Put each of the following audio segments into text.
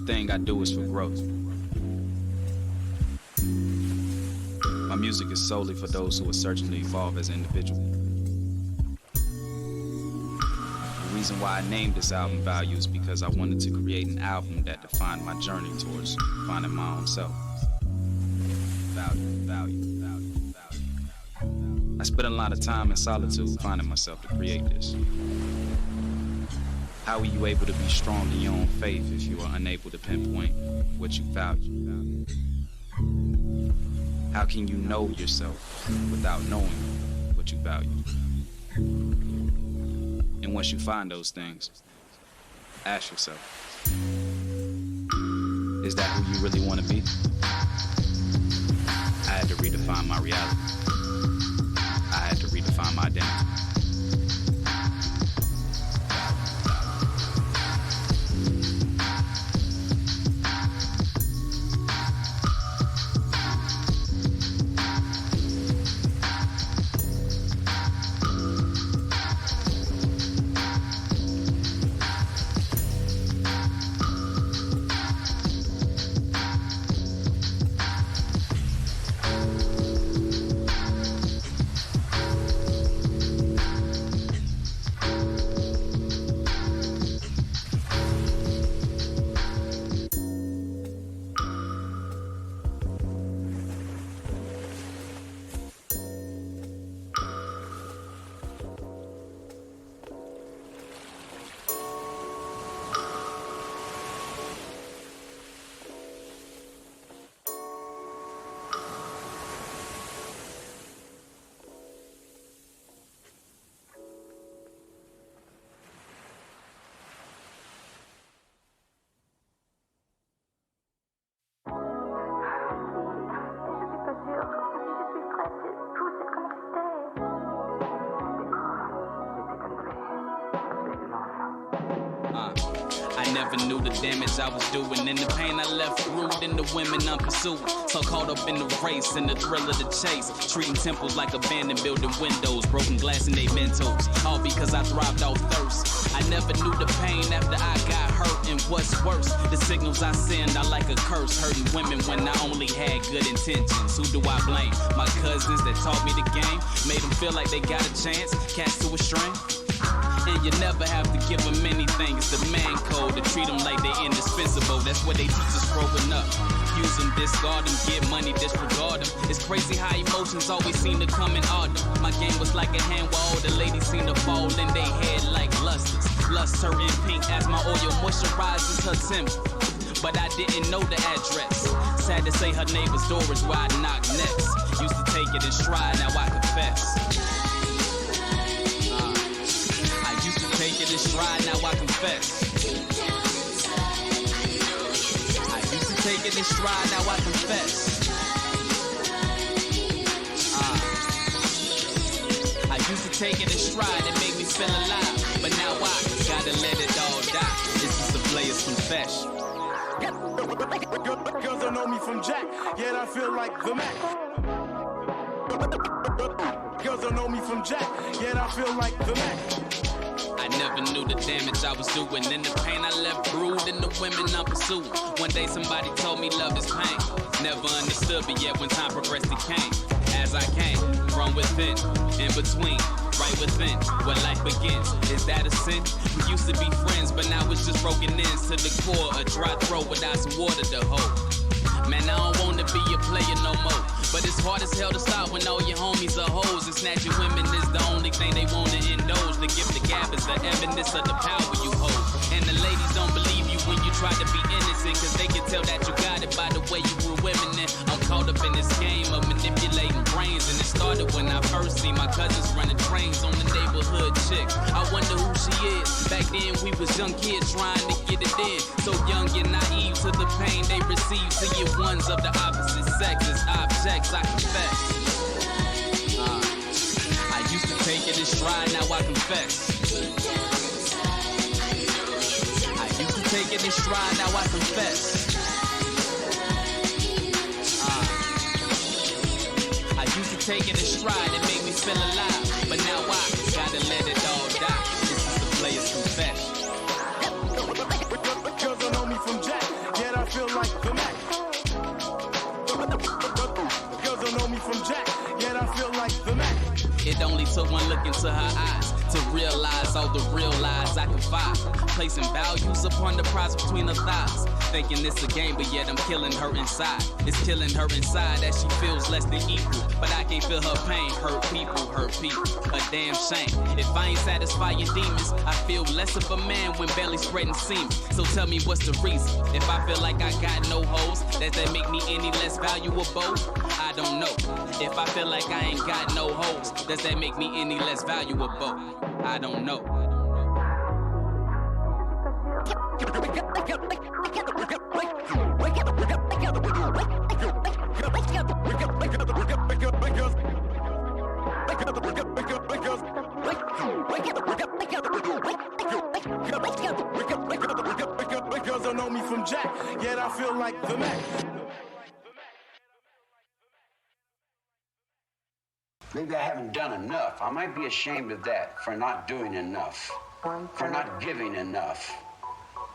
Everything I do is for growth. My music is solely for those who are searching to evolve as an individual. The reason why I named this album Value is because I wanted to create an album that defined my journey towards finding my own self. Value. I spent a lot of time in solitude finding myself to create this. How are you able to be strong in your own faith if you are unable to pinpoint what you value? How can you know yourself without knowing what you value? And once you find those things, ask yourself, is that who you really want to be? I had to redefine my reality. I had to redefine my identity. I never knew the damage I was doing, and the pain I left rooted in the women I'm pursuing. So caught up in the race and the thrill of the chase, treating temples like abandoned building windows, broken glass in they mentos, all because I thrived off thirst. I never knew the pain after I got hurt, and what's worse, the signals I send are like a curse, hurting women when I only had good intentions. Who do I blame? My cousins that taught me the game, made them feel like they got a chance, cast to a string. And you never have to give them anything. It's the man code to treat them like they indispensable. That's what they teach us growing up. Use them, discard them, get money, disregard them. It's crazy how emotions always seem to come in order. My game was like a hand where all the ladies seem to fall in their head like lusters. Lust her in pink as my oil moisturizes her temple. But I didn't know the address. Sad to say her neighbor's door is where I knock next. Used to take it in stride, now I confess. Take it in stride, now I confess. I used to take it in stride, now I confess. I used to take it in stride, it made me feel alive. But now I gotta let it all die. This is the player's confession. Girls don't know me from Jack, yet I feel like the Mac. Girls don't know me from Jack, yet I feel like the Mac. I never knew the damage I was doing, and the pain I left brewed in the women I'm pursuing. One day somebody told me love is pain. Never understood, but yet when time progressed it came. As I came, from within, in between, right within, where life begins. Is that a sin? We used to be friends, but now it's just broken ends to the core. A dry throat without some water to hold. Man, I don't wanna be a player no more, but it's hard as hell to stop when all your homies are hoes. And snatching women is the only thing they wanna indulge. The gift of gab is the evidence of the power you hold. And the ladies don't believe you when you try to be innocent, cause they can tell that you got it by the way you were women. And I'm caught up in this game of manipulating brains, and it started when I first seen my cousins running trains on the neighborhood chick. I wonder who she is. Back then we was young kids trying to get it in, so young and naive to the pain they receive. See it ones of the opposite sexes, objects, I confess. I used to take it in stride, now I confess. I used to take it in stride, now I confess. I used to take it in stride, it made me feel alive. But now I gotta let it all die. This is the player's confession. Girls don't know me from Jack, yeah. only took one look into her eyes to realize all the real lies I confide. Placing values upon the prize between her thighs. Thinking it's a game, but yet I'm killing her inside. It's killing her inside as she feels less than equal. But I can't feel her pain. Hurt people, a damn shame. If I ain't satisfying demons, I feel less of a man when barely spreading semen. So tell me what's the reason? If I feel like I got no hoes, does that make me any less valuable? I don't know. If I feel like I ain't got no hoes, does that make me any less valuable? I don't know. Girls don't know me from Jack, yet I feel like the Mac. Maybe I haven't done enough. I might be ashamed of that, for not doing enough, for not giving enough,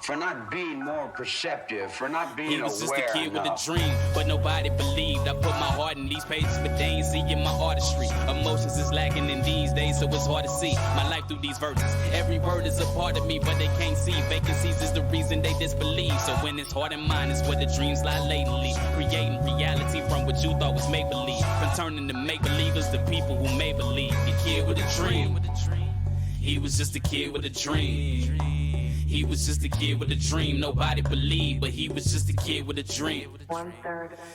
for not being more perceptive, for not being aware enough. He was just a kid with a dream, but nobody believed. I put my heart in these pages, but they ain't seeing my artistry. Emotions is lacking in these days, so it's hard to see my life through these verses. Every word is a part of me, but they can't see. Vacancies is the reason they disbelieve. So when it's heart and mind is where the dreams lie latently. Creating reality from what you thought was make-believe. From turning to make-believers to people who may believe. The kid with a dream. He was just a kid with a dream. He was just a kid with a dream, nobody believed, but he was just a kid with a dream.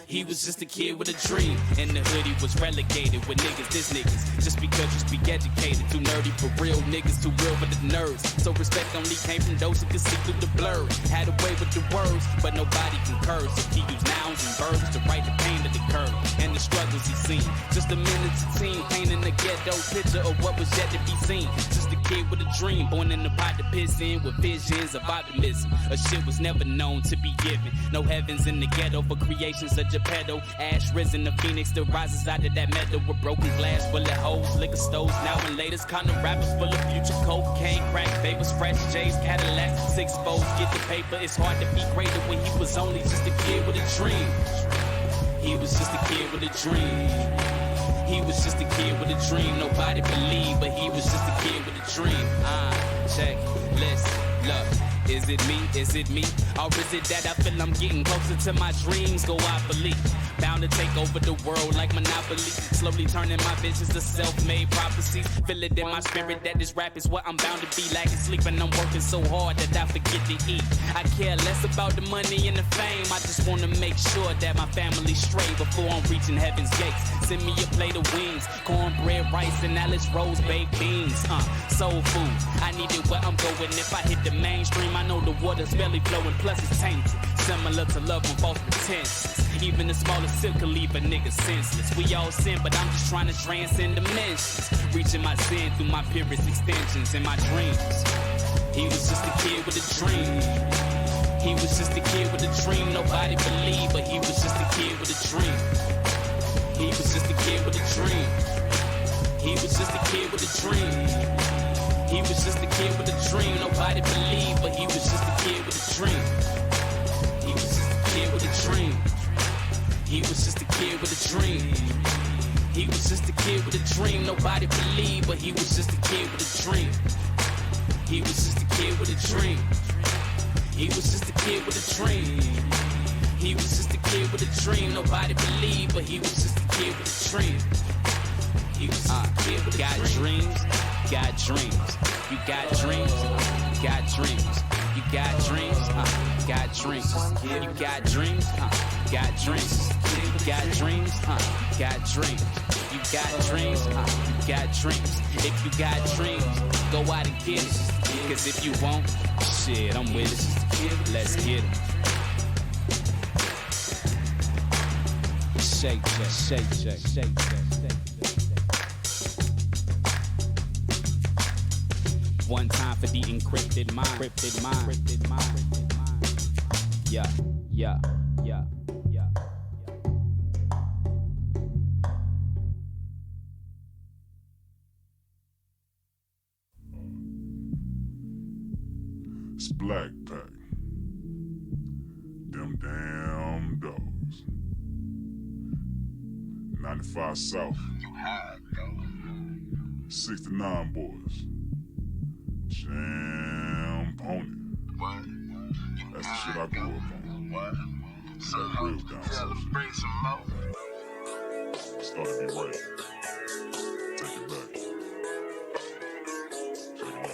He was just a kid with a dream, and the hoodie was relegated with niggas, this niggas. Just because you speak educated, too nerdy for real niggas, too real for the nerds. So respect only came from those who could see through the blur. Had a way with the words, but nobody concurs. So he used nouns and verbs to write the pain that occurred, and the struggles he seen. Just a miniature team painting a ghetto picture of what was yet to be seen. Just a kid with a dream, born in the pot to piss in with visions of optimism. A shit was never known to be given. No heavens in the ghetto for creations of Geppetto. Ash risen, the phoenix that rises out of that meadow with broken glass, bullet holes, liquor stores. Now and latest kind of rappers full of future cocaine, crack papers, fresh J's, Cadillacs, six folds. Get the paper. It's hard to be greater when he was only just a kid with a dream. He was just a kid with a dream. He was just a kid with a dream. Nobody believed, but he was just a kid with a dream. Check, listen, look. Is it me? Is it me? Or is it that I feel I'm getting closer to my dreams? Go, I believe. Bound to take over the world like Monopoly. Slowly turning my visions to self-made prophecies. Feel it in my spirit that this rap is what I'm bound to be. Lacking sleep and I'm working so hard that I forget to eat. I care less about the money and the fame. I just want to make sure that my family's straight before I'm reaching heaven's gates. Send me a plate of wings, cornbread, rice, and Alice Rose baked beans. Soul food. I need it where I'm going. If I hit the mainstream, I know the water's barely flowing, plus it's tainted. Similar to love and false pretenses. Even the smallest silk can leave a nigga senseless. We all sin, but I'm just trying to transcend dimensions. Reaching my sin through my purest extensions and my dreams. He was just a kid with a dream. He was just a kid with a dream. Nobody believed, but he was just a kid with a dream. He was just a kid with a dream. He was just a kid with a dream. He was just a kid with a dream. Nobody believed, but he was just a kid with a dream. He was just a kid with a dream. He was just a kid with a dream. He was just a kid with a dream. Nobody believed, but he was just a kid with a dream. He was just a kid with a dream. He was just a kid with a dream. He was just a kid with a dream. Nobody believed, but he was just a kid with a dream. He was just a kid with a dream. Got dreams. Got dreams. You got dreams. Got dreams. You got dreams. Got dreams. You got dreams. Got dreams. You got dreams. Got dreams. You got dreams. You got dreams. If you got dreams, go out and get it. Cause if you won't, shit, I'm with it. Let's get it. Shay-J, Shay-J, Shay-J. One time for the encrypted mind. Encrypted mind. Encrypted mind. Yeah, yeah, yeah, yeah. It's Backpack. Them damn dogs. 95 South. You high, though. 69 boys. Jam Pony. What? That's the shit I grew up on. What? So That real down tell them bring some more. Started to be right. Take it back. Check it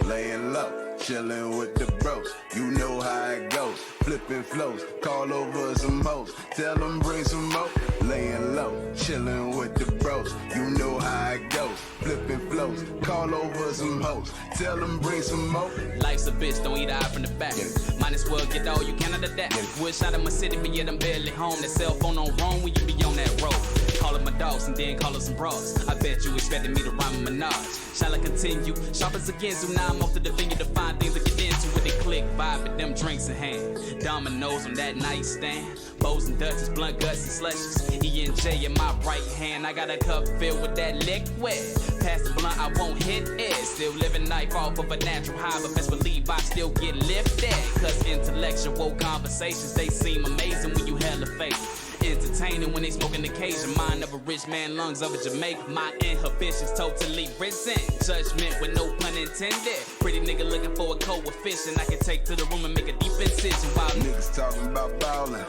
out. Laying low, chillin' with the bros. You know how it goes. Flipping flows, call over some hoes. Tell them bring some more. Laying low, chillin' with the bros. You know how it goes. Flipping flows, call over some hoes. Tell them bring some more. Life's a bitch, don't eat eye from the back. Might as well get all you can out of that. Wish out of my city, but yet I'm barely home. That cell phone on wrong when you be on that road. Call up my dogs and then call up some bras. I bet you expected me to rhyme with Minaj. Shall I continue? Sharpers again, so now I'm off to the vineyard to find things to get into. With they click, vibe with them drinks in hand. Dominoes on that nightstand. Bows and Dutchess, blunt guts and slushes. E&J in my right hand. I got a cup filled with that liquid. Pass the blunt, I won't hit it. Still living life off of a natural high, but best believe I still get lifted. Cause intellectual conversations, they seem amazing when you hella fake. Entertaining when they smoking occasion. Mind of a rich man, lungs of a Jamaican. My inhibitions totally risen. Judgment with no pun intended. Pretty nigga looking for a coefficient I can take to the room and make a deep incision. While Niggas talking about ballin'.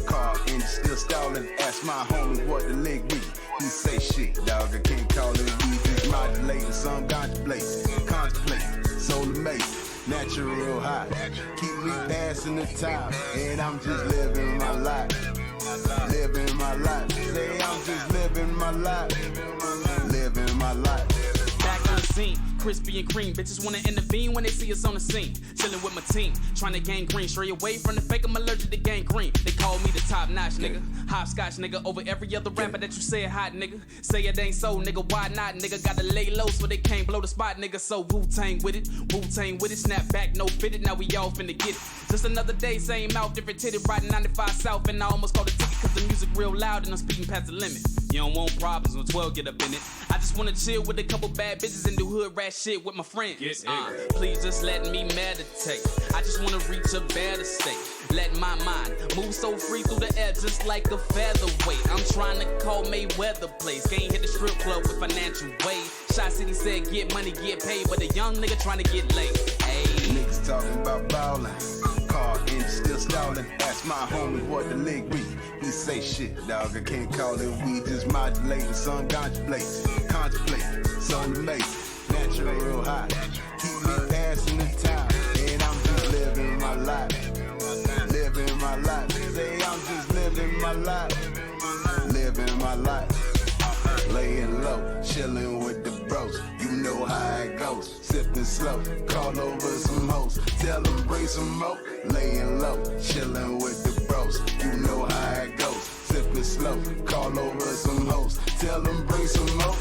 Car engine still stallin'. Ask my homie what the link be. He say shit, dog, I can't call it weed. Just modulating, some contemplating. Contemplating, solar mason, natural high. Keep me passing the time, and I'm just living my life. Living my life. Say I'm just living my life. Living my life. back on the scene, crispy and cream. Bitches wanna intervene when they see us on the scene. Chillin' with my team, trying to gain green. Stray away from the fake, I'm allergic to gangrene. They call me the top notch nigga. Hopscotch nigga over every other rapper that you say hot nigga. Say it ain't so nigga, why not nigga? Gotta lay low so they can't blow the spot nigga. So Wu-Tang with it, Wu-Tang with it. Snap back, no fitted, now we all finna get it. Just another day, same mouth, different titty. Riding 95 South and I almost caught a ticket cause the music real loud and I'm speeding past the limit. You don't want problems when 12 get up in it. I just wanna chill with a couple bad bitches and do hood rat shit with my friends. Please just let me meditate. I just wanna reach a better state. Let my mind move so free through the air just like a featherweight. I'm trying to call Mayweather place. Can't hit the strip club with financial weight. Shot City said get money, get paid, but a young nigga trying to get laid. Hey. Niggas talking about ballin'. Car engine still stallin'. Ask my homie what the lick be. He say shit, dog, I can't call it weed. Just modulating, some contemplating. Contemplating, some amazing. Natural high. Keep me passing the time. And I'm just living my life. Living my life. Say I'm just living my life. Living my life. Laying low, chillin' with the bros. You know how it goes. Sippin' slow, call over some hoes. Tell them bring some more. Laying low, chillin' with the bros. You know how it goes. Sippin' slow, call over some hoes. Tell them bring some more.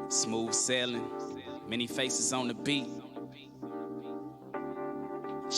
Smooth sailing, Menifaces on the beat.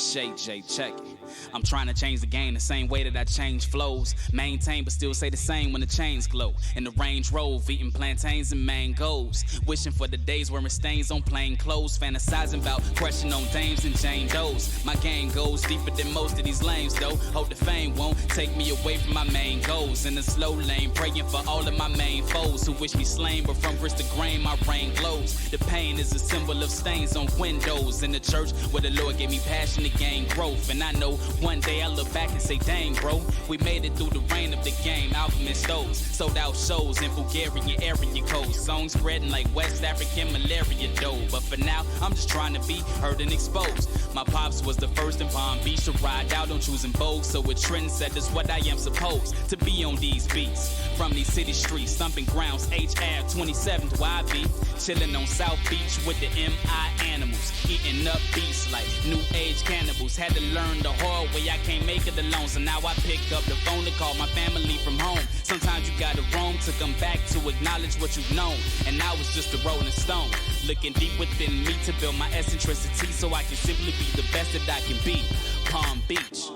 Shay-J, check it. I'm trying to change the game the same way that I change flows. Maintain but still say the same when the chains glow. In the Range Rover, eating plantains and mangoes. Wishing for the days wearing stains on plain clothes. Fantasizing about crushing on dames and Jane Does. My game goes deeper than most of these lanes though. Hope the fame won't take me away from my main goals. In the slow lane, praying for all of my main foes who wish me slain, but from grist to grain my rain glows. The pain is a symbol of stains on windows. In the church where the Lord gave me passion to gain growth. And I know one day I look back and say, dang bro, we made it through the rain of the game. Alchemist stoves, sold out shows in Bulgarian area codes. Songs spreading like West African malaria dough. But for now, I'm just trying to be heard and exposed. My pops was the first in Palm Beach to ride out on choosing Vogue. So a trendsetter's what I am supposed to be on these beats. From these city streets, thumping grounds, HR 27th where I be. Chilling on South Beach with the MI animals. Eating up beats like new age cannibals. Had to learn the hard way, I can't make it alone. So now I pick up the phone to call my family from home. Sometimes you gotta roam to come back to acknowledge what you've known. And I was just a rolling stone, looking deep within me to build my eccentricity so I can simply be the best that I can be. Palm Beach.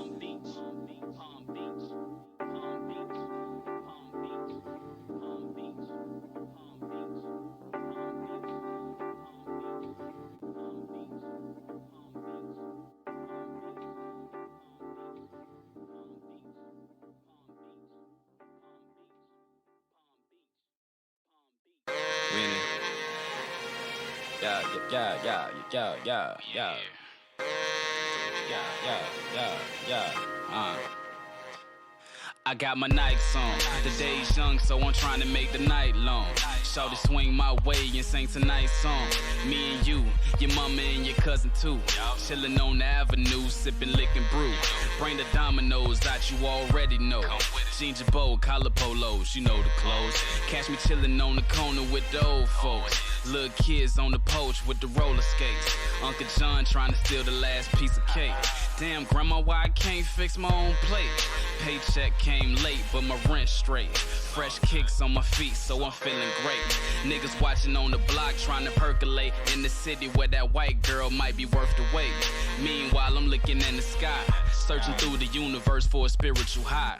I got my Nikes on, the day's young, so I'm trying to make the night long. Shawty swing my way and sing tonight's song. Me and you, your mama and your cousin too. Chillin' on the avenue, sippin' lickin' brew. Bring the dominoes that you already know. Ginger bow, collar polos, you know the clothes. Catch me chillin' on the corner with the old folks. Little kids on the porch with the roller skates. Uncle John trying to steal the last piece of cake. Damn, grandma, why I can't fix my own plate? Paycheck came late, but my rent straight. Fresh kicks on my feet, so I'm feeling great. Niggas watching on the block, trying to percolate in the city where that white girl might be worth the wait. Meanwhile, I'm looking in the sky, searching through the universe for a spiritual high.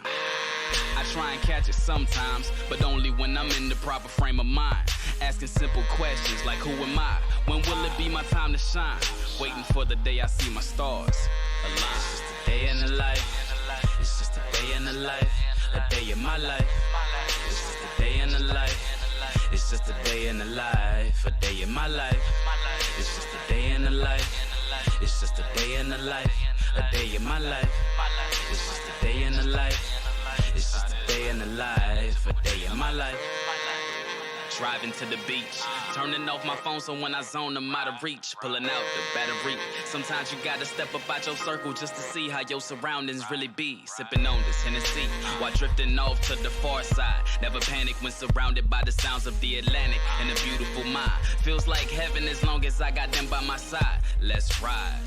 I try and catch it sometimes, but only when I'm in the proper frame of mind. Asking simple questions like, who am I? When will it be my time to shine? Waiting for the day I see my stars align. It's just a day in the life. It's just a day in the life. A day in my life. It's just a day in the life. It's just a day in the life. A day in my life. It's just a day in the life. It's just a day in the life. A day in my life. It's just a day in the life. It's just a day in the life. A day in my life. Driving to the beach, turning off my phone so when I zone I'm out of reach. Pulling out the battery. Sometimes you gotta step up out your circle just to see how your surroundings really be. Sipping on this Hennessy while drifting off to the far side. Never panic when surrounded by the sounds of the Atlantic and a beautiful mind. Feels like heaven as long as I got them by my side. Let's ride.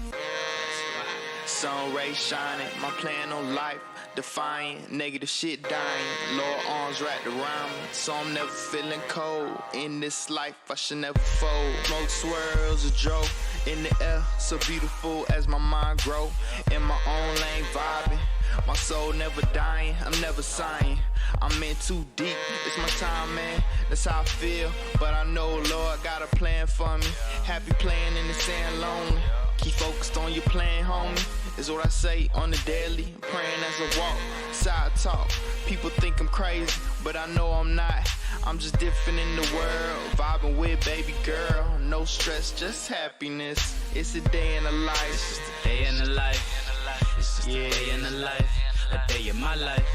Sun rays shining, my plan on life defiant, negative shit dying. Lower arms wrapped around me, so I'm never feeling cold. In this life, I should never fold. Smoke swirls a drove in the air, so beautiful as my mind grow. In my own lane vibing, my soul never dying, I'm never sighing. I'm in too deep, it's my time, man, that's how I feel. But I know, Lord, got a plan for me. Happy playing in the sand, lonely. Keep focused on your plan, homie, is what I say on the daily. Praying as I walk, side talk. People think I'm crazy, but I know I'm not. I'm just different in the world, vibing with baby girl. No stress, just happiness. It's a day in the life. It's just a day in the life. It's just a day in the life. A day in my life.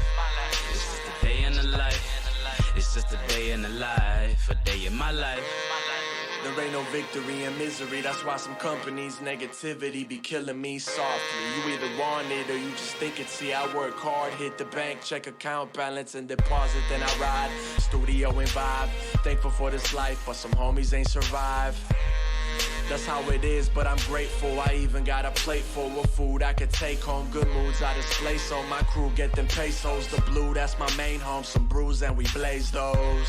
It's just a day in the life. It's just a day in the life. A day in my life. There ain't no victory in misery, that's why some companies' negativity be killing me softly. You either want it or you just think it. See, I work hard, hit the bank, check account balance and deposit, then I ride, studio and vibe. Thankful for this life, but some homies ain't survive. That's how it is, but I'm grateful. I even got a plate full of food I could take home. Good moods I display, so my crew get them pesos. The blue, that's my main home. Some brews and we blaze those.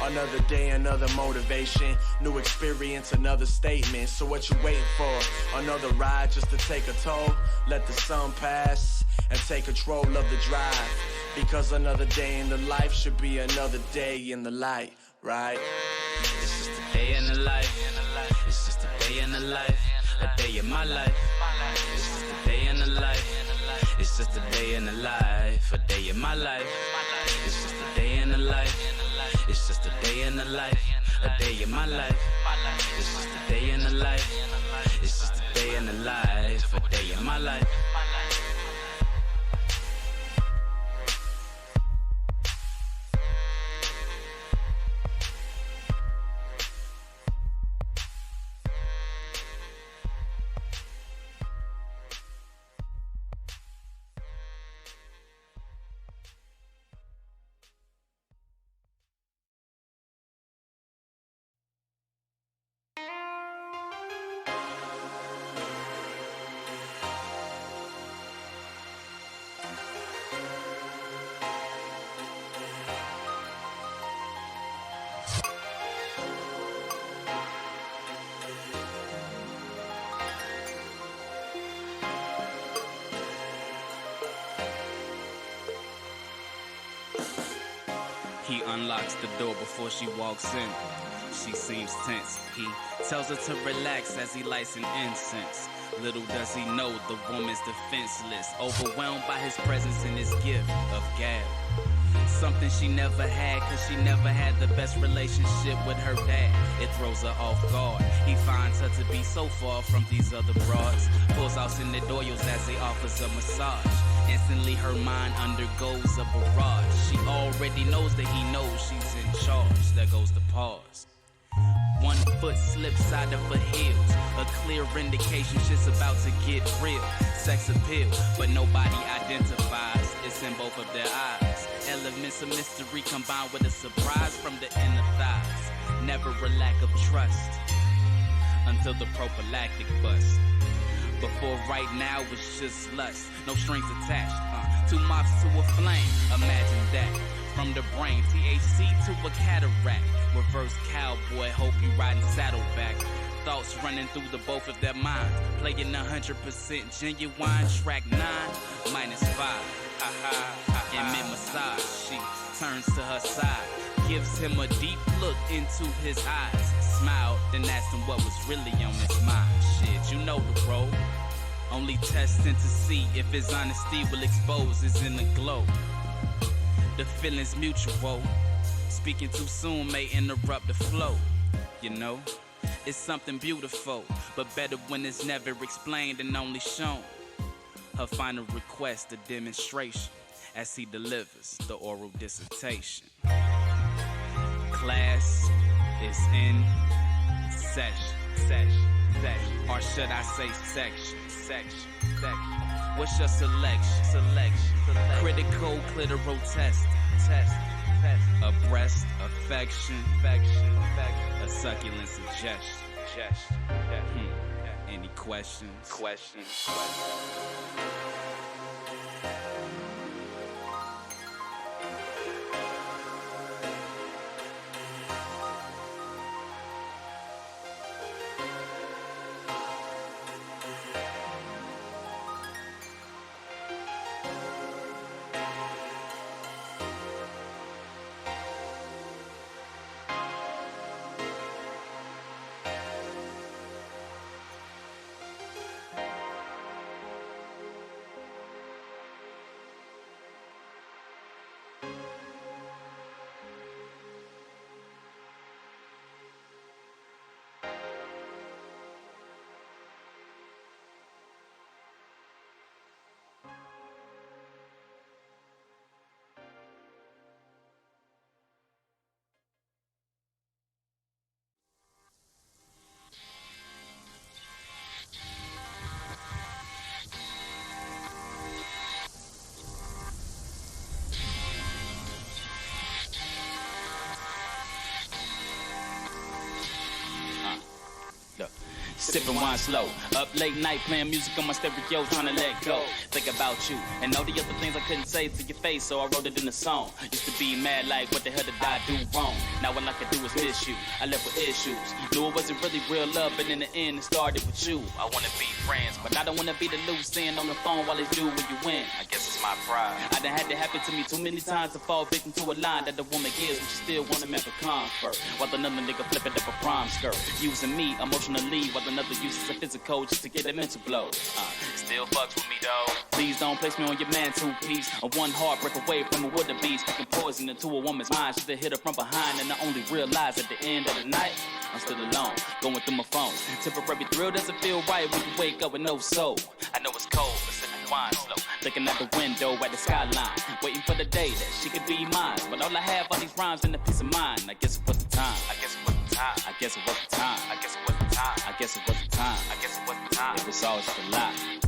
Another day, another motivation. New experience, another statement. So what you waiting for? Another ride just to take a toll? Let the sun pass and take control of the drive. Because another day in the life should be another day in the light, right? It's just a day in the life. It's just a day in the life. A day in my life. It's just a day in the life. It's just a day in the life. A day in my life. It's just a day in the life. It's just a day in the life. A day in my life. It's just a day in the life. It's just a day in the life. A day in my life. He unlocks the door before she walks in. She seems tense. He tells her to relax as he lights an incense. Little does he know the woman's defenseless, overwhelmed by his presence and his gift of gab. Something she never had, cause she never had the best relationship with her dad. It throws her off guard. He finds her to be so far from these other broads. Pulls out Doyos as he offers a massage. Instantly her mind undergoes a barrage. She already knows that he knows she's in charge. There goes the pause. One foot slips out of her heels. A clear indication shit's about to get real. Sex appeal, but nobody identifies. It's in both of their eyes. Elements of mystery combined with a surprise from the inner thighs. Never a lack of trust until the prophylactic bust. Before right now it's just lust, no strings attached. Two mops to a flame, imagine that. From the brain, THC to a cataract. Reverse cowboy, hope you riding saddleback. Thoughts running through the both of their minds. Playing 100% genuine, track 9, -5. In mid-massage, she turns to her side. Gives him a deep look into his eyes. Smiled, then asked him what was really on his mind. Shit, you know the role. Only testing to see if his honesty will expose his inner glow. The feeling's mutual. Speaking too soon may interrupt the flow. You know, it's something beautiful, but better when it's never explained and only shown. Her final request, a demonstration, as he delivers the oral dissertation. Class is in session. Or should I say section. What's your selection? Critical clitoral test. A breast affection. A succulent suggestion. Any questions? sipping wine slow. Up late night playing music on my stereo, trying to let go. Think about you and all the other things I couldn't say to your face, so I wrote it in a song. Used to be mad like, what the hell did I do wrong? Now all I can do is miss you. I left with issues. Knew it wasn't really real love, but in the end it started with you. I wanna be friends, but I don't wanna be the loose end on the phone while it's you when you win. I guess it's my pride. I done had it happen to me too many times to fall victim to a line that the woman gives, but you still want him at the comfort. While another nigga flipping up a prom skirt, using me emotionally while another uses a physical just to get a mental blow. Still fucks with me though. Please don't place me on your man two-piece. A one heartbreak away from a would-be, speaking poison into a woman's mind. Should've hit her from behind, and I only realized at the end of the night I'm still alone, going through my phone. Temporary thrill doesn't feel right when you wake up with no soul. I know it's cold, but sipping wine slow, looking out the window at the skyline, waiting for the day that she could be mine. But all I have are these rhymes and a peace of mind. I guess it was the time. I guess it was the time. I guess it was the time. I guess it was the time. I guess it was the time. I guess it was the time. It was all just a lie.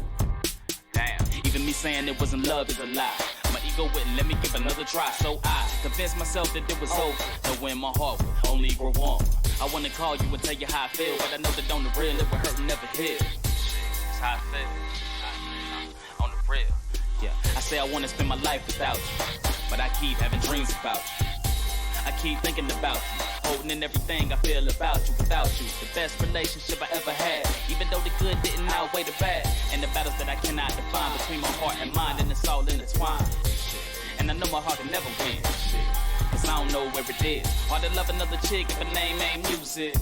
Damn, even me saying it wasn't love is a lie. My ego wouldn't let me give another try, so I convinced myself that it was over. Knowing my heart would only grow warm. I wanna call you and tell you how I feel, but I know that on the real it would hurt and never heal. That's how I feel. On the real, yeah. I say I wanna spend my life without you, but I keep having dreams about you. I keep thinking about you, holding in everything I feel about you. Without you, the best relationship I ever had, even though the good didn't outweigh the bad, and the battles that I cannot define between my heart and mind, and it's all intertwined. And I know my heart can never win, cause I don't know where it is. Hard to love another chick if her name ain't music,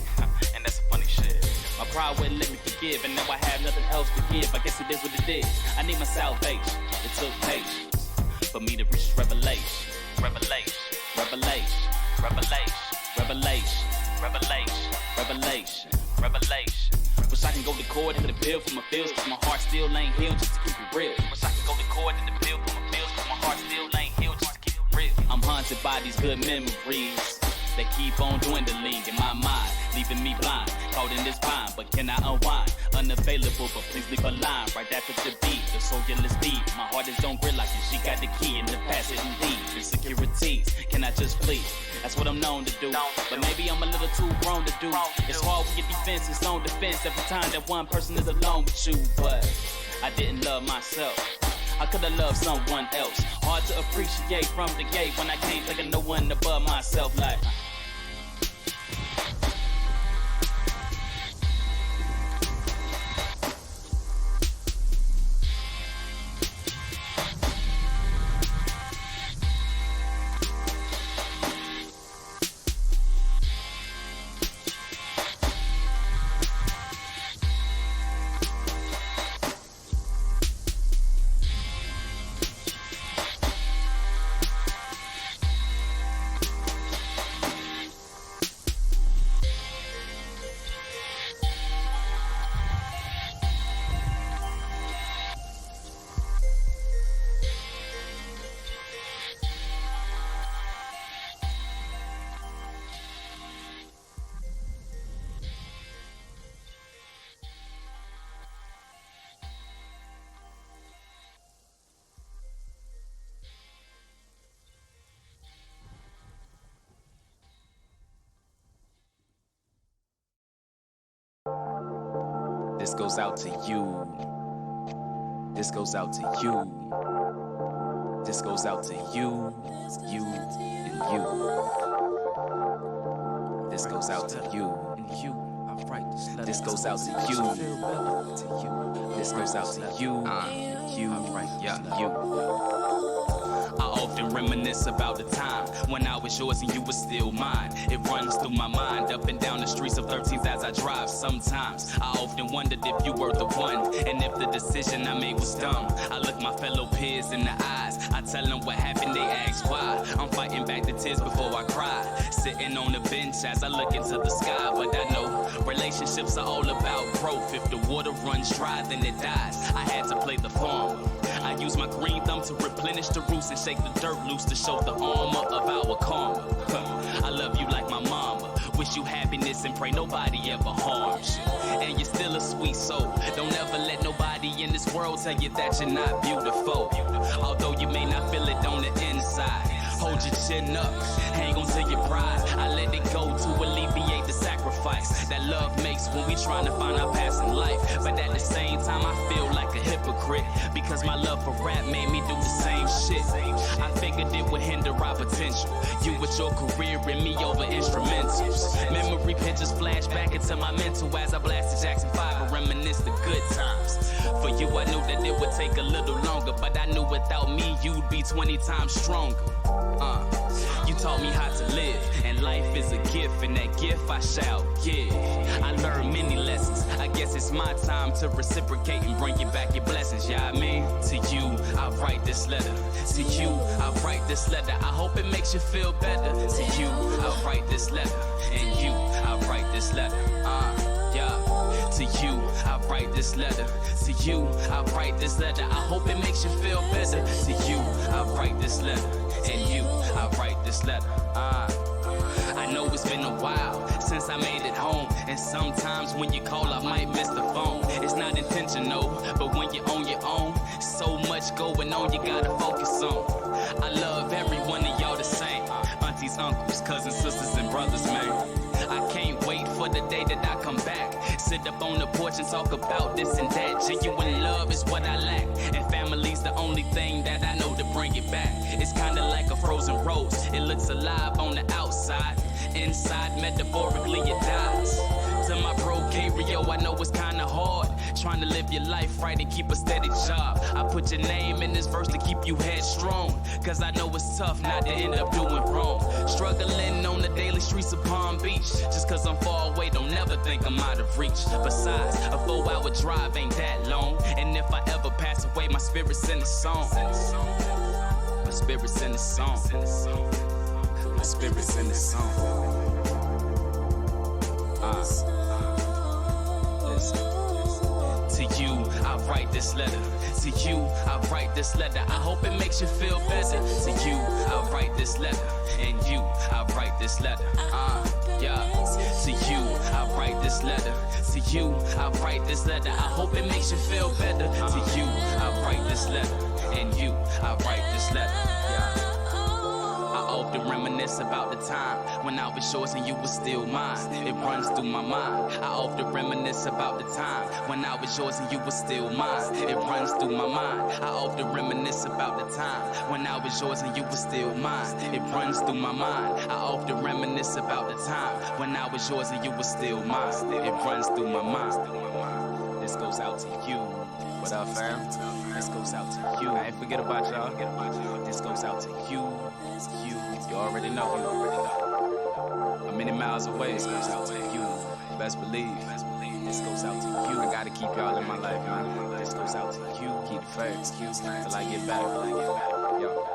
and that's a funny shit. My pride wouldn't let me forgive, and now I have nothing else to give. I guess it is what it is. I need my salvation. It took patience for me to reach revelation. Revelation, revelation, revelation, revelation, revelation, revelation, revelation. Wish I can go to court and get a bill for my bills, cause my heart still ain't healed, just to keep it real. Wish I can go to court and get a bill for my bills, cause my heart still ain't healed, just to keep it real. I'm haunted by these good memories that keep on dwindling in my mind, leaving me blind, caught in this bind. But can I unwind? Unavailable, but please leave a line right after the beat. The soldierless deep, my heart is on grid like it. She got the key in the passage indeed. Insecurities, can I just please? That's what I'm known to do, but maybe I'm a little too grown to do. It's hard when your defense is on defense every time that one person is alone with you. But I didn't love myself, I could've loved someone else. Hard to appreciate from the gate when I can't think of no one above myself. Like this goes out to you. This goes out to you. This goes out to you, you, and you. This goes out to you, and you. This goes out to you. This goes out to you, you, you. I often reminisce about the time when I was yours and you were still mine. It runs through my mind up and down the streets of 13th as I drive. Sometimes I often wondered if you were the one, and if the decision I made was dumb. I look my fellow peers in the eyes, I tell them what happened, they ask why. I'm fighting back the tears before I cry, sitting on the bench as I look into the sky. But I know relationships are all about growth. If the water runs dry, then it dies. I had to play the farmer. I use my green thumb to replenish the roots and shake the dirt loose to show the armor of our karma. I love you like my mama. Wish you happiness and pray nobody ever harms you. And you're still a sweet soul. Don't ever let nobody in this world tell you that you're not beautiful. Although you may not feel it on the inside. Hold your chin up, hang on to your pride. I let it go to alleviate the sacrifice. mistakes that love makes when we trying to find our path in life. But at the same time, I feel like a hypocrite because my love for rap made me do the same shit. I figured it would hinder our potential. You with your career and me over instrumentals. Memory pictures flash back into my mental as I blast S.Jackson 5 and reminisce the good times. For you, I knew that it would take a little longer, but I knew without me, you'd be 20 times stronger. You taught me how to live, and life is a gift, and that gift I shall give. I learned many lessons. I guess it's my time to reciprocate and bring you back your blessings, yeah, I mean. To you, I write this letter. To you, I write this letter. I hope it makes you feel better. To you, I write this letter. And you, I write this letter. Yeah. To you, I write this letter. To you, I write this letter. I hope it makes you feel better. To you, I write this letter. And you, I write this letter. I know it's been a while since I made it home, and sometimes when you call I might miss the phone. It's not intentional, but when you're on your own, so much going on you gotta focus on. I love every one of y'all the same. Aunties, uncles, cousins, sisters, and brothers, man. I can't wait for the day that I come back. Sit up on the porch and talk about this and that. Genuine love is what I lack, and family's the only thing that I know to bring it back. It's kinda like a frozen rose. It looks alive on the outside. Inside, metaphorically, it dies. To my bro, Carey, I know it's kinda hard trying to live your life right and keep a steady job. I put your name in this verse to keep you headstrong, cause I know it's tough not to end up doing wrong. Struggling on the daily streets of Palm Beach. Just cause I'm far away, don't never think I'm out of reach. Besides, a 4-hour drive ain't that long, and if I ever pass away, my spirit's in the song. My spirit's in the song. My spirit's in the song. Listen. To you, I write this letter. To you, I write this letter. I hope it makes you feel better. To you, I write this letter. And you, I write this letter. Yeah. To you, I write this letter. To you, I write this letter. I hope it makes you feel better. To you, I write this letter. And you, I write this letter. Yeah. I often reminisce about the time when I was yours and you were still mine. It runs through my mind. I often reminisce about the time when I was yours and you were still mine. It runs through my mind. I often reminisce about the time when I was yours and you were still mine. It runs through my mind. I often reminisce about the time when I was yours and you were still mine. It runs through my mind. This goes out to you. What up, fam? This goes out to you. I ain't forget about y'all. This goes out to you. You already know. I'm many miles away. This goes out to you. Best believe. This goes out to you. I gotta keep y'all in my life, man. This goes out to you. Keep the faith till I get back. Yo.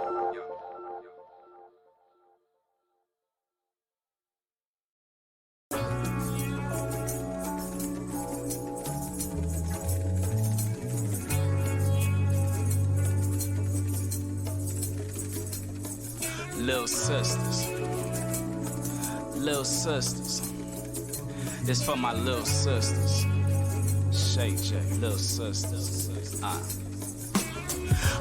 Lil Sistas, Lil Sistas. This for my Lil Sistas. Shay-J, Lil Sistas.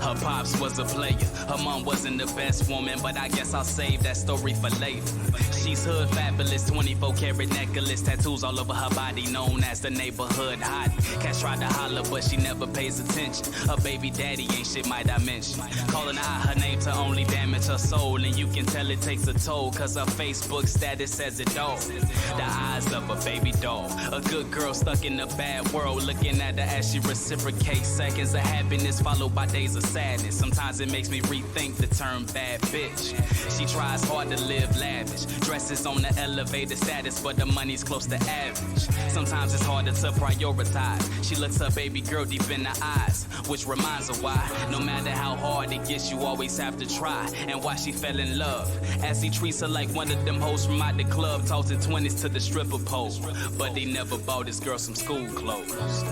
Her pops was a player, her mom wasn't the best woman, but I guess I'll save that story for later. She's hood fabulous, 24-karat necklace, tattoos all over her body, known as the neighborhood hot. Cats tried to holler, but she never pays attention. Her baby daddy ain't shit, might I mention. Calling out her name to only damage her soul, and you can tell it takes a toll, cause her Facebook status says it all. The eyes of a baby doll, a good girl stuck in a bad world, looking at her as she reciprocates seconds of happiness followed by days of sadness. Sometimes it makes me rethink the term bad bitch. She tries hard to live lavish, dresses on the elevated status, but the money's close to average. Sometimes it's harder to prioritize. She looks her baby girl deep in the eyes, which reminds her why no matter how hard it gets, you always have to try, and why she fell in love, as he treats her like one of them hoes from out the club, tossing 20s to the stripper pole, but he never bought his girl some school clothes.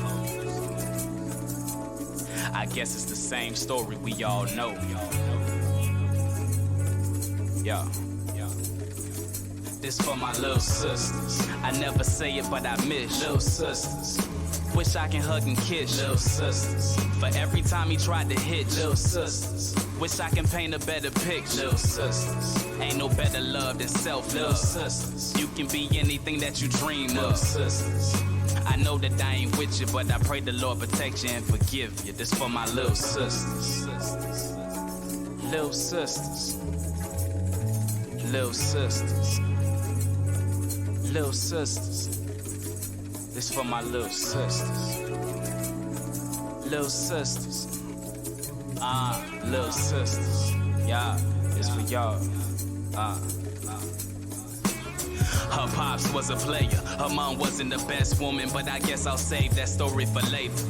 I guess it's the same story we all know. Yeah. This for my little sisters. I never say it, but I miss Lil Sistas. Wish I can hug and kiss Lil Sistas. For every time he tried to hit Lil Sistas. Wish I can paint a better picture Lil Sistas. Ain't no better love than self Lil Sistas. You can be anything that you dream Lil Sistas. I know that I ain't with you, but I pray the Lord protect you and forgive you. This for my little sisters. Lil Sistas. Lil Sistas. Lil Sistas. This for my little sisters. Lil Sistas. Lil Sistas. Yeah, it's for y'all. Her pops was a player. Her mom wasn't the best woman, but I guess I'll save that story for later.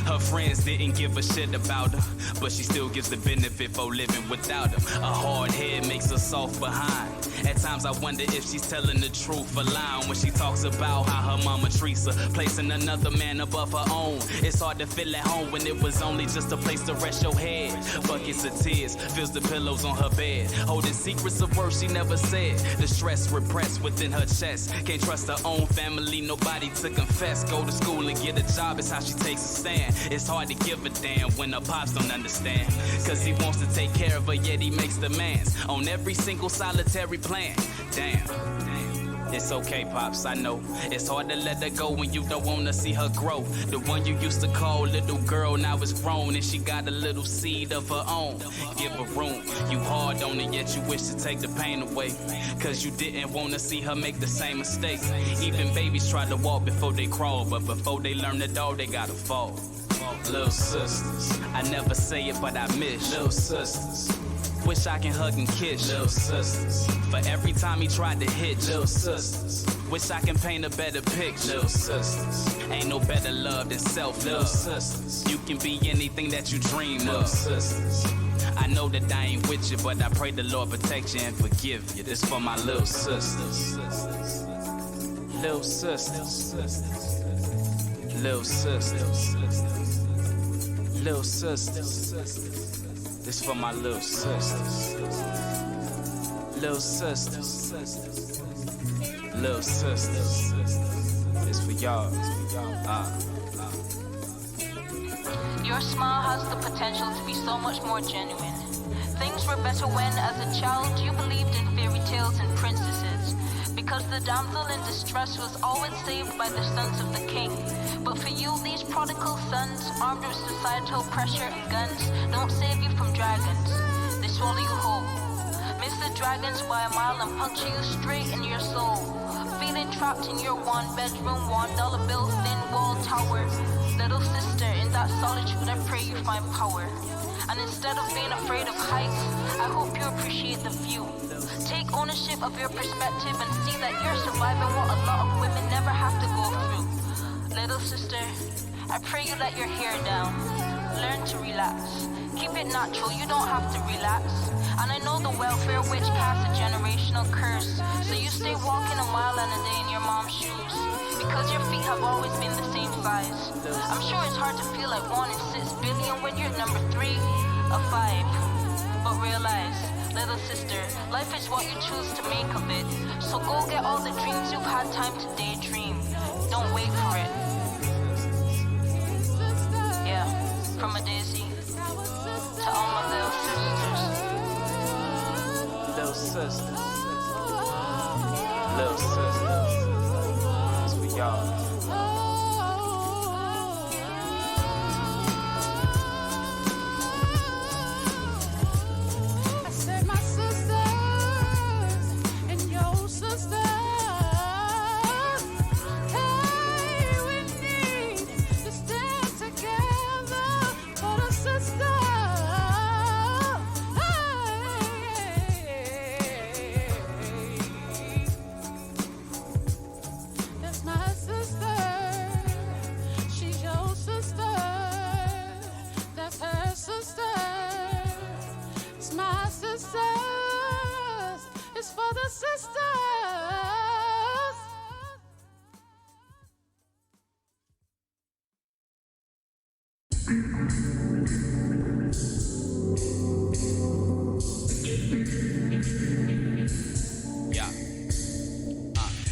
Her friends didn't give a shit about her, but she still gives the benefit for living without him. A hard head makes her soft behind. At times I wonder if she's telling the truth or lying when she talks about how her mama treats her, placing another man above her own. It's hard to feel at home when it was only just a place to rest your head. Buckets of tears fills the pillows on her bed, holding secrets of words she never said. The stress repressed within her chest. Can't trust her own family, nobody to confess. Go to school and get a job is how she takes a stand. It's hard to give a damn when her pops don't understand, cause he wants to take care of her, yet he makes demands on every single solitary plan. Damn. It's okay, Pops, I know. It's hard to let her go when you don't wanna see her grow. The one you used to call little girl now is grown, and she got a little seed of her own. Give her room. You hard on it, yet you wish to take the pain away, cause you didn't wanna see her make the same mistakes. Even babies try to walk before they crawl, but before they learn to dog, they gotta fall. Lil Sistas. I never say it, but I miss Lil Sistas. Wish I can hug and kiss Lil Sistas. For every time he tried to hit Lil Sistas. Wish I can paint a better picture Lil Sistas. Ain't no better love than self Lil Sistas. You can be anything that you dream Lil Sistas. I know that I ain't with you, but I pray the Lord protect you and forgive you. This for my little sisters. Lil Sistas. Lil Sistas. Lil Sistas. This for my little sisters. Lil Sistas. Lil Sistas. It's for y'all. Your smile has the potential to be so much more genuine. Things were better when, as a child, you believed in fairy tales and princesses, because the damsel in distress was always saved by the sons of the king. But for you, these prodigal sons, armed with societal pressure and guns, don't save you from dragons. They swallow you whole. Miss the dragons by a mile and puncture you straight in your soul. Feeling trapped in your one-bedroom, $1 bill, thin-wall tower. Little sister, in that solitude, I pray you find power. And instead of being afraid of heights, I hope you appreciate the view. Take ownership of your perspective and see that you're surviving what a lot of women never have to go through. Little sister, I pray you let your hair down. Learn to relax. Keep it natural, you don't have to relax. And I know the welfare witch casts a generational curse, so you stay walking a mile and a day in your mom's shoes, because your feet have always been the same size. I'm sure it's hard to feel like 1 in 6 billion when you're number 3 of 5. But realize, little sister, life is what you choose to make of it. So go get all the dreams you've had time to daydream. Don't wait for it. Yeah, from a daisy to all my little sisters. Lil Sistas. Lil Sistas. It's for y'all.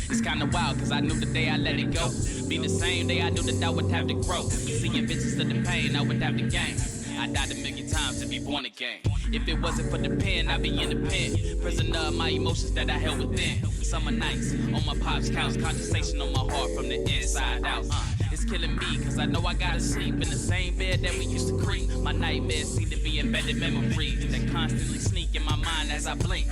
It's kinda wild, cause I knew the day I let it go be the same day I knew that I would have to grow. Seeing visions of the pain, I would have to gain. I died 1,000,000 times to be born again. If it wasn't for the pen, I'd be in the pen. Prisoner of my emotions that I held within. Summer nights on my pop's couch, conversation on my heart from the inside out. It's killing me, cause I know I gotta sleep in the same bed that we used to creep. My nightmares seem to be embedded memories that constantly sneak in my mind as I blink.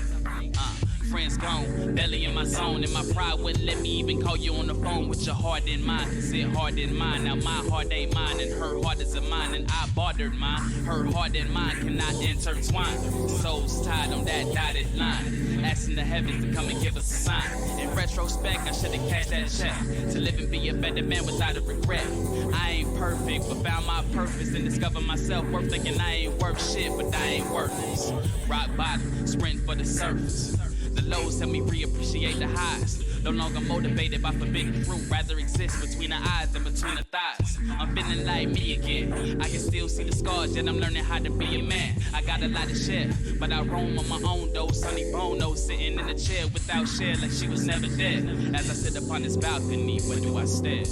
Friends gone, belly in my zone, and my pride wouldn't let me even call you on the phone with your heart in mine, cause it hard in mine. Now my heart ain't mine, and her heart isn't mine, and I bartered mine. Her heart and mine cannot intertwine. Souls tied on that dotted line, asking the heavens to come and give us a sign. In retrospect, I should've cashed that check to live and be a better man without a regret. I ain't perfect, but found my purpose and discovered myself worth thinking I ain't worth shit, but I ain't worthless. Rock bottom, sprint for the surface. The lows help me reappreciate the highs. No longer motivated by forbidden fruit, rather exist between the eyes and between the thighs. I'm feeling like me again. I can still see the scars, yet I'm learning how to be a man. I got a lot to share, but I roam on my own though. Sonny Bono sitting in a chair without share, like she was never dead. As I sit upon this balcony, where do I stare?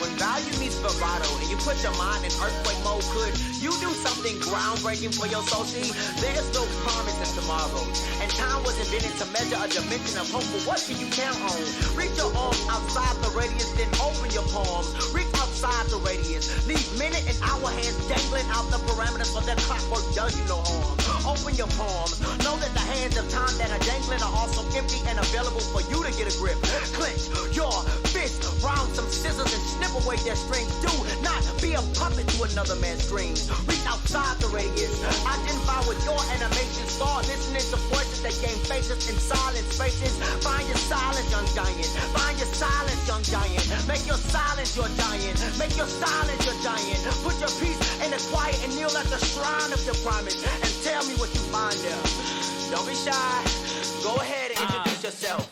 When value meets vibrato and you put your mind in earthquake mode, could you do something groundbreaking for your soul? See, there's no promise in tomorrow, and time was invented to measure a dimension of hope. But what can you count on? Reach your arms outside the radius, then open your palms. Reach outside the radius. Leave minute and hour hands dangling out the parameters, so that clockwork does you no harm. Open your palms. Know that the hands of time that are dangling are also empty and available for you to get a grip. Clench your fist round some scissors and snip away their strings. Do not be a puppet to another man's dreams. Reach outside the radius. Identify with your animation. Start listening to voices that gain faces in silent spaces. Find your silence, young giant. Find your silence, young giant. Make your silence your giant. Make your silence your giant. Put your peace in the quiet and kneel at the shrine of your promise. And tell me what you find there. Don't be shy. Go ahead and introduce yourself.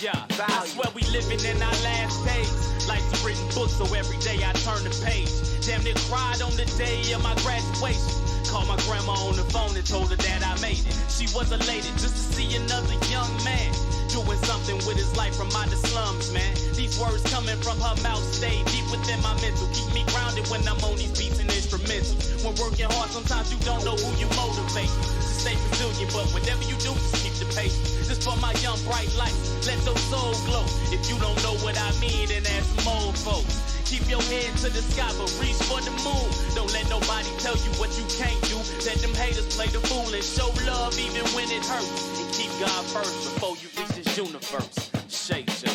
Yeah, I swear we living in our last days. Life's a written book, so every day I turn the page. Damn near cried on the day of my graduation. Called my grandma on the phone and told her that I made it. She was elated just to see another young man doing something with his life from out the slums, man. These words coming from her mouth stay deep within my mental. Keep me grounded when I'm on these beats and instrumentals. When working hard, sometimes you don't know who you motivate. Stay resilient, but whatever you do, just keep the pace. This for my young bright lights, let your soul glow. If you don't know what I mean, then ask some old folks. Keep your head to the sky, but reach for the moon. Don't let nobody tell you what you can't do. Let them haters play the fool and show love even when it hurts. And keep God first before you reach this universe. Shay-J.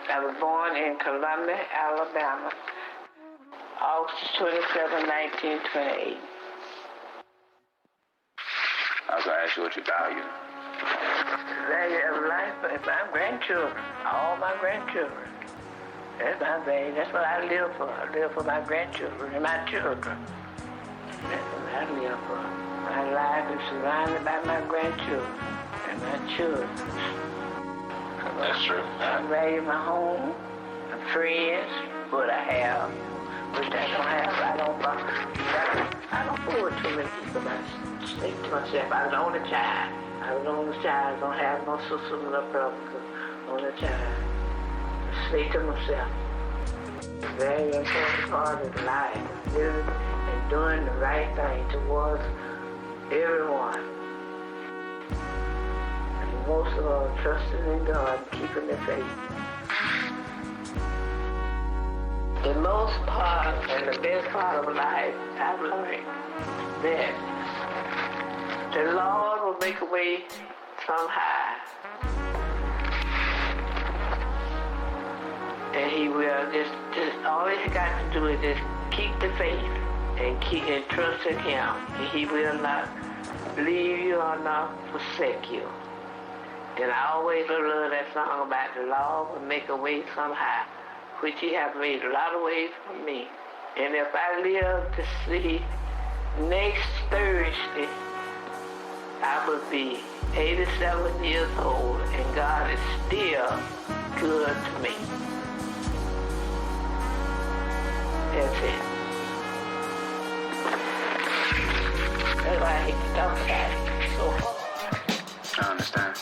I was born in Columbia, Alabama, August 27, 1928. I was going to ask you what you value. The value of life is my grandchildren, all my grandchildren. That's my value. That's what I live for. I live for my grandchildren and my children. That's what I live for. My life is surrounded by my grandchildren and my children. That's true. I value my home, my friends, what I have, which I don't have. I don't fool with too many people. I think to myself, I was the only child. I don't have no sisters or brothers. Only child. I say to myself, the very important part of life is living and doing the right thing towards everyone. most of all, trusting in God, keeping the faith. The most part and the best part of life, I've learned that the Lord will make a way somehow. And He will just all you got to do is just keep the faith and trust in Him. And He will not leave you or not forsake you. And I always love that song about the Lord will make a way somehow, which He has made a lot of ways for me. And if I live to see next Thursday, I will be 87 years old, and God is still good to me. That's it. That's why I hate to talk about it so hard. I understand.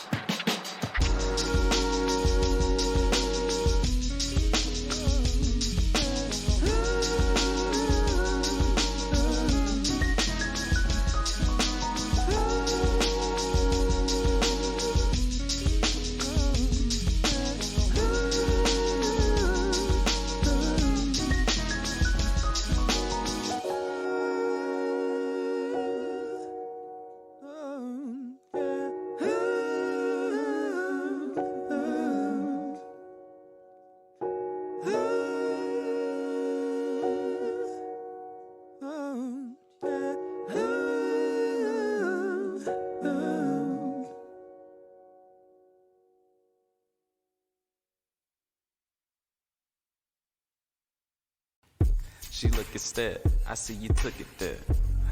She looking step, I see you took it there.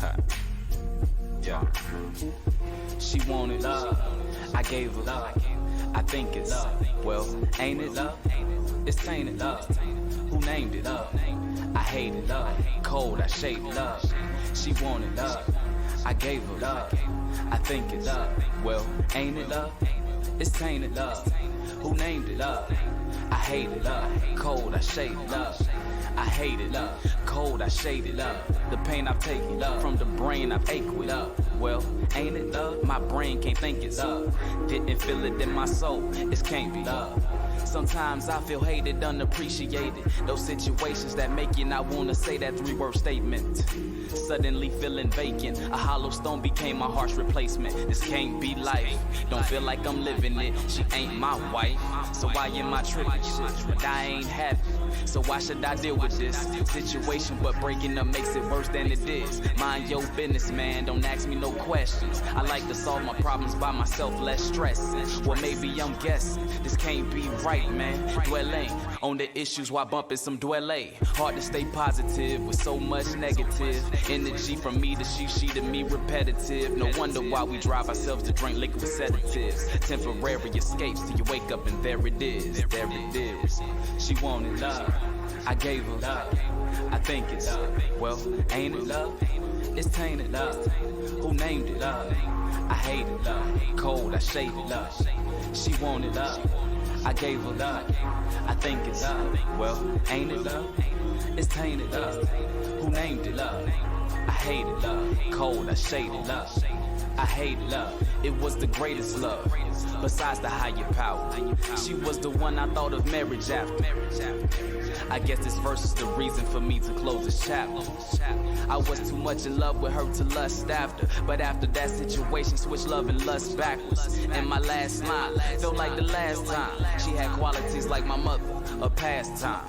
Ha. Yeah. She wanted love, I gave her love. I think it's well, ain't it? It's tainted. Who named it? I hate it. Cold, I shaded. She wanted love, I gave her love. I think it's well, ain't it? It's tainted. Who named it? I hate it. Cold, I shaded. I hate it, cold, I shaded, the pain I've taken, from the brain I've ached with, well, ain't it, my brain can't think it, didn't feel it in my soul, it can't be, sometimes I feel hated, unappreciated, those situations that make you not wanna say that 3-word statement, suddenly feeling vacant, a hollow stone became my harsh replacement, this can't be life, don't feel like I'm living it, she ain't my wife, so why am I tripping shit, but I ain't happy, so why should I deal with this situation, but breaking up makes it worse than it is, mind your business man, don't ask me no questions, I like to solve my problems by myself, less stressing, well maybe I'm guessing, this can't be right man, dwelling on the issues while bumping some dwelle, hard to stay positive with so much negative, energy from me to she to me repetitive, no wonder why we drive ourselves to drink liquid sedatives, temporary escapes till you wake up and there it is, she wanted love, I gave her love, I think it's well, ain't it love, it's tainted love, who named it love, I hate it love, cold, I shaded love, she wanted love, I gave her love, I think it's well, ain't it love, it's tainted love, who named it love, I hate it love, cold, I shaded love, I hate love, it was the greatest love, besides the higher power, she was the one I thought of marriage after, I guess this verse is the reason for me to close this chapter, I was too much in love with her to lust after, but after that situation switched love and lust backwards, and my last line felt like the last time, she had qualities like my mother, a pastime.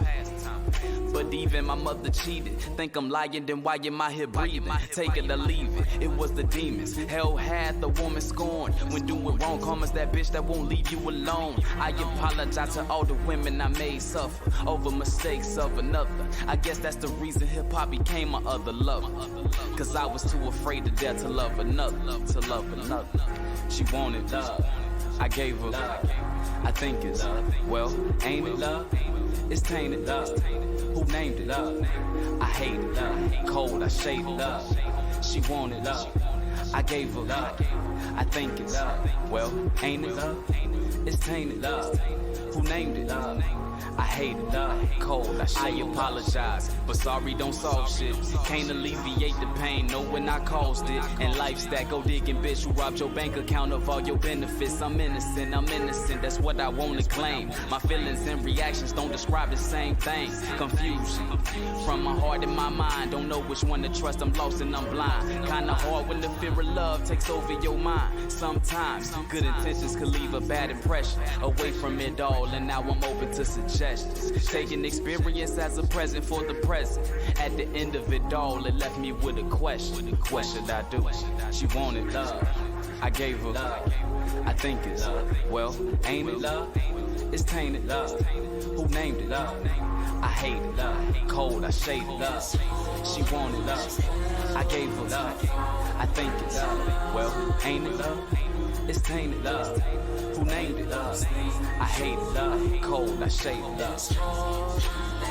But even my mother cheated. Think I'm lying, then why am I here breathing? Take it or leave it, it was the demons. Hell had the woman scorned. When doing wrong, karma's that bitch that won't leave you alone. I apologize to all the women I made suffer over mistakes of another. I guess that's the reason hip-hop became my other lover. Cause I was too afraid to dare to love another, She wanted love, I gave her love. I think it's well, ain't it love? It's tainted love. Who named it love? I hate it love. Cold, I shaded love. She wanted love. I gave her love. I think it's well, ain't it? It's tainted. Who named it? I hate it. Cold, I apologize, but sorry don't solve shit. Can't alleviate the pain, know when I caused it. And life's that go digging bitch who robbed your bank account of all your benefits. I'm innocent, that's what I wanna claim. My feelings and reactions don't describe the same thing. Confusion from my heart and my mind, don't know which one to trust, I'm lost and I'm blind. Kinda hard when the fear of love takes over your mind. Sometimes good intentions could leave a bad impression. Away from it all, and now I'm open to suggestions. Taking experience as a present for the present. At the end of it all, it left me with a question. What should I do? She wanted love. I gave her love. I think it's well, ain't it? It's tainted. Who named it? I hate it. Cold, I shade it. She wanted love. I gave her love. I think it's well, ain't it? It's tainted. Who named it? I hate it. Cold, I shade it. It's hard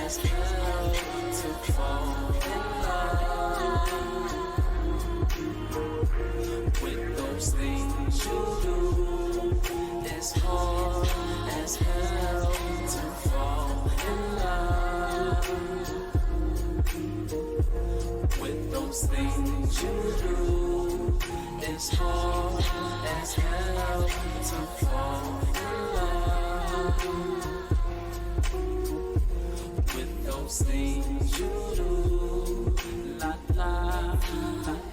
as hell to fall in love with those things you do. It's hard as hell to fall in love with those things you do. It's hard as hell to fall in love with those things you do. La la la.